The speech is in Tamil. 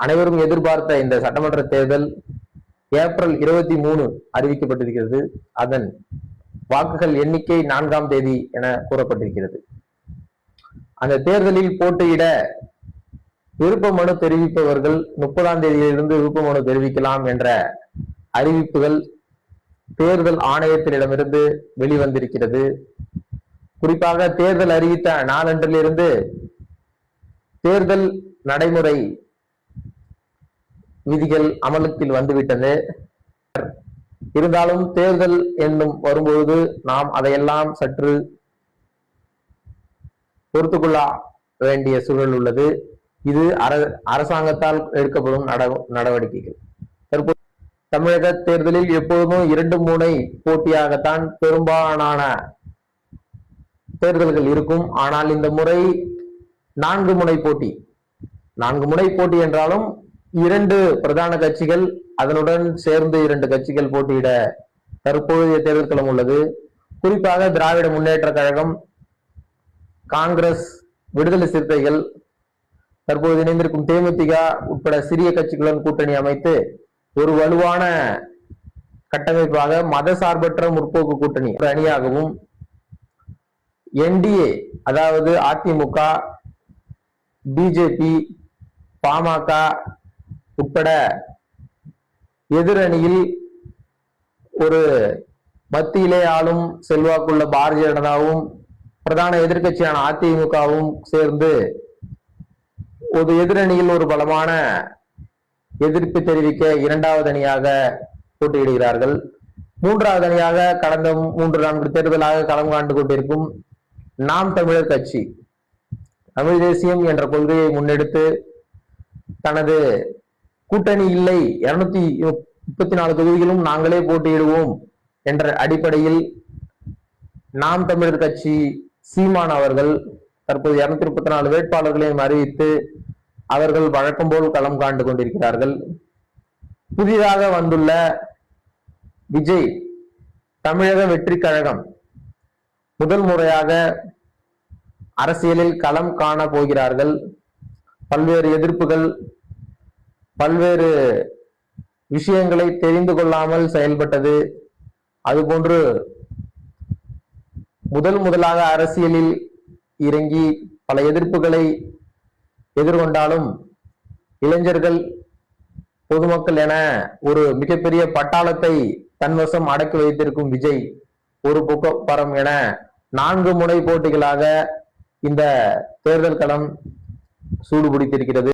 அனைவரும் எதிர்பார்த்த இந்த சட்டமன்ற தேர்தல் ஏப்ரல் 23 அறிவிக்கப்பட்டிருக்கிறது. அதன் வாக்குகள் எண்ணிக்கை 4ஆம் தேதி என கூறப்பட்டிருக்கிறது. அந்த தேர்தலில் போட்டியிட விருப்ப மனு தெரிவிப்பவர்கள் 30ஆம் தேதியிலிருந்து விருப்ப மனு தெரிவிக்கலாம் என்ற அறிவிப்புகள் தேர்தல் ஆணையத்தினிடமிருந்து வெளிவந்திருக்கிறது. குறிப்பாக தேர்தல் அறிவித்த நாளன்றிலிருந்து தேர்தல் நடைமுறை விதிகள் அமலுக்கு வந்துவிட்டது. இருந்தாலும் தேர்தல் என்னும் வரும்பொழுது நாம் அதையெல்லாம் சற்று பொறுத்துக்கொள்ள வேண்டிய சூழல் உள்ளது. இது அரசாங்கத்தால் எடுக்கப்படும் நடவடிக்கைகள். தற்போது தமிழக தேர்தலில் எப்போதும் 2 முனை போட்டியாகத்தான் பெரும்பாலான தேர்தல்கள் இருக்கும். ஆனால் இந்த முறை 4 முனை போட்டி. 4 முனை போட்டி என்றாலும் 2 பிரதான கட்சிகள் அதனுடன் சேர்ந்து 2 கட்சிகள் போட்டியிட தற்போதைய தேர்தல் களம் உள்ளது. குறிப்பாக திராவிட முன்னேற்ற கழகம், காங்கிரஸ், விடுதலை சிறுத்தைகள், தற்போது இணைந்திருக்கும் தேமுதிக உட்பட சிறிய கட்சிகளுடன் கூட்டணி அமைத்து ஒரு வலுவான கட்டமைப்பாக மதசார்பற்ற முற்போக்கு கூட்டணி அணியாகவும், என்டிஏ அதாவது அதிமுக, பிஜேபி, பாமக உட்பட எதிரணியில் ஒரு மத்தியிலே ஆளும் செல்வாக்குள்ள பாரதிய ஜனதாவும் பிரதான எதிர்கட்சியான அதிமுகவும் சேர்ந்து ஒரு எதிரணியில் ஒரு பலமான எதிர்ப்பு தெரிவிக்க 2வது அணியாக போட்டியிடுகிறார்கள். 3வது அணியாக கடந்த 3-4 தேர்தலாக களம் காண்டு கொண்டிருக்கும் நாம் தமிழர் கட்சி தமிழ் தேசியம் என்ற கொள்கையை முன்னெடுத்து தனது கூட்டணி இல்லை, 234 தொகுதிகளும் நாங்களே போட்டியிடுவோம் என்ற அடிப்படையில் நாம் தமிழர் கட்சி சீமான் அவர்கள் தற்போது 234 வேட்பாளர்களையும் அறிவித்து அவர்கள் வழக்கம் போல் களம் காண்டு கொண்டிருக்கிறார்கள். புதிதாக வந்துள்ள விஜய் தமிழக வெற்றி கழகம் முதல் முறையாக அரசியலில் களம் காண போகிறார்கள். பல்வேறு எதிர்ப்புகள், பல்வேறு விஷயங்களை தெரிந்து கொள்ளாமல் செயல்பட்டது, அதுபோன்று முதலாக அரசியலில் இறங்கி பல எதிர்ப்புகளை எதிர்கொண்டாலும் இளைஞர்கள், பொதுமக்கள் என ஒரு மிகப்பெரிய பட்டாளத்தை தன்வசம் அடக்கி வைத்திருக்கும் விஜய் ஒரு பக்கம் என 4 முனை போட்டிகளாக இந்த தேர்தல் களம் சூடு பிடித்திருக்கிறது.